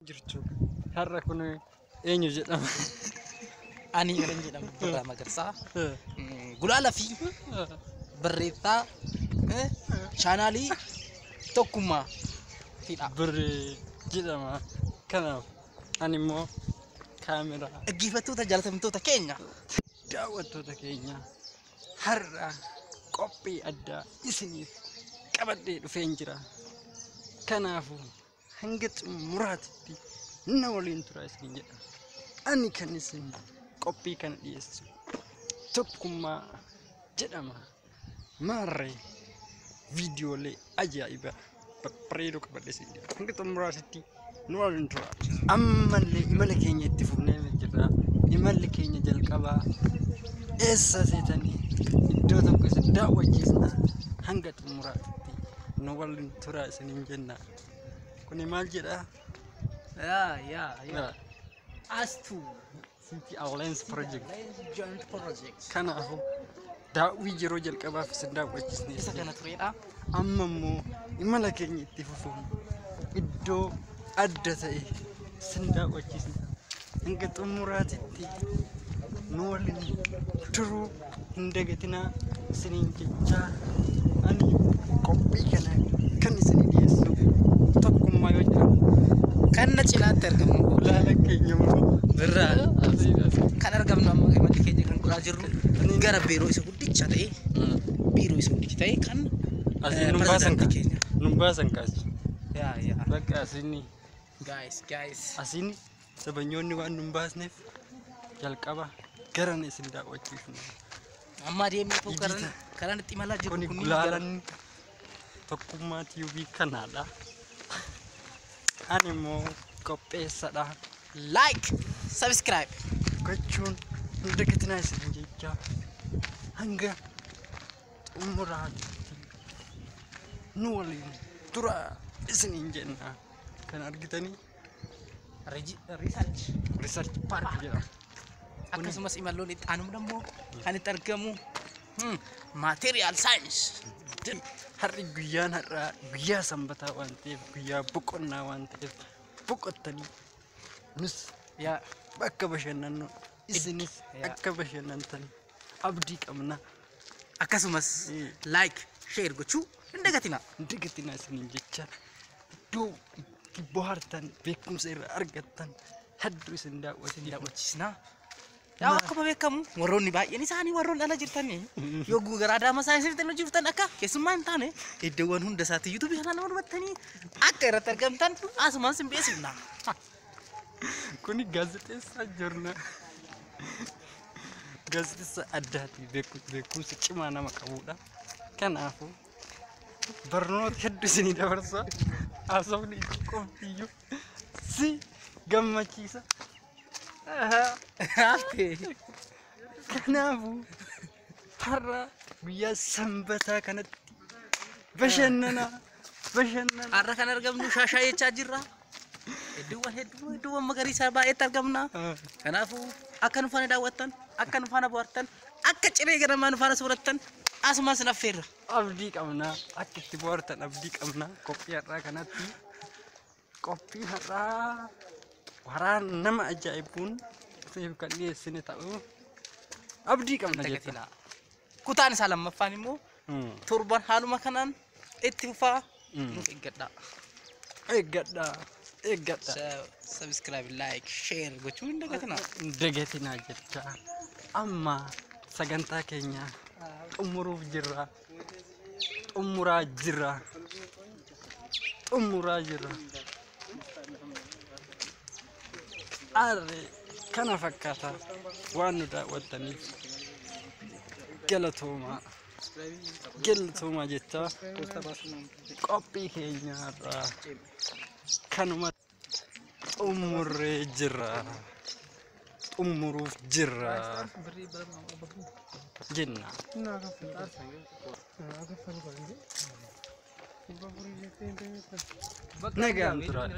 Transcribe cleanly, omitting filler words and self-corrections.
jirtu har'a kun eenyu jedhama? Ani garan jedhamu Birraa Magarsaa. Gulaala fi barreessaa chaanaalii tokkummaa fidha. Birrii jedhama. Kanaaf ani immoo kaameraa Dhaggeeffattoota jaalatamtoota keenya, daawwattoota keenya har'a qophii addaa isiniif qabadhee dhufeen jira. Kanaafuu hanga xumuraatti na waliin turaa isin jedha. Ani kan isin qophii kana dhiyeessu tokkummaa jedhama. Maarree viidiyoolee ajaa'ibaa babbareedoo qabadhee isin jedha. Hanga xumuraatti nu waliin turaa. Ammallee imala keenya itti fufnee jirra. Imalli keenya jalqabaa eessa seetanii iddoo tokko isin daawwachiisna. Hanga xumuraatti nu waliin turaa isin jenna. Kuni maal jedha? yaa Astu City Alliance Project. Joint Project. Kanaafuu daawwii yeroo jalqabaaf isin daawwachiisne Isa kana tureedha. amma immoo imala keenya itti fufuun iddoo adda ta'e isin daawwachiisna. Hanga xumuraatitti nu waliin turuu hin dagatinaa isiniin jechaa ani qophii kana kan isin dhiyeessu tokkummaa yoo jedhamu Kan na cilaatti argamu laala keenya immoo Birraa kan argamnu amma imalli keenya kan godhaa jirru gara biiroo isa guddicha ta'e kan asii nun baasan kaasi. yaa Bakka asini guys asini sabanyoonni waan nun baasneef jalqaba garan isin daawwachiifna. amma deemee tokko karan itti imalaa jiru Kuni kun gulaalaan tokkummaa TV kanaadha. Ani immoo qopheessadha. like subscribe Gochuun hin dagatinaa isin jechaa hanga xumuraatti nu waliin turaa isiniin jenna. Kan argitanii research park jedhama. akkasumas imalloon itti aanu immoo kan itti argamu material science. Har'i guyyaan har'aa guyyaa sanbataa waan ta'eef guyyaa boqonnaa waan ta'eef boqottanii nus yaa bakka bashannannu isinis akka bashannantan abdii qabna. akkasumas like share gochuu hin dagatinaa. Hin dagatinaa isiniin jecha iddoo itti bohaartan beekumsa irraa argattan hedduu isin daawwachiisna. Yaa akkuma beekamu warroonni baay'een isaanii warroonni ala jirtanii yoo gara Adaama saayinsii ta'an jirtan akka keessummaa hin taane iddoowwan hunda isaatti YouTube kanaan hubattanii akka irratti argamtan asumaan sin beeksifna. Kuni gaazexeessaa jirna. Gaazexeessaa addaati beekumsa cimaa nama qabudha. Kanaafuu barnoota hedduu isinii dabarsa. Haasofni qoftiyyuu si gammachiisa. Kanaafuu har'a guyyaa sanbataa kanatti bashannana. Har'a kan argamnu shaashaa jechaa jirra. Iddoowwan magariisaa baay'eetti argamna. Kanaafuu akka nu faana daawwattan, akka nu faana bohaartan, akka ciree ganamaa nu faana soorattan asumaan sin affeerra. Abdii qabna. Akka itti bohaartan abdii qabna. Qophii har'aa kanatti qophii har'aa waraan nama ajaa'ibuun siif kan dhiyeessine ta'uu abdii qabna jechuudha. Kutaan isaa lammaffaan immoo torban haaluma kanaan itti fufaa nuuf eeggadha. Subscribe, like, share gochuu hin dagatinaa. Hin dagatinaa jecha amma sagantaa keenya xumuruuf jirra. Xumuraa jirra. Arre kana fakkaata waan nu daawwattaniif galatoomaa jecha qophii keenya irraa kanuma xumuruuf jirra jenna. Nagaan turaa.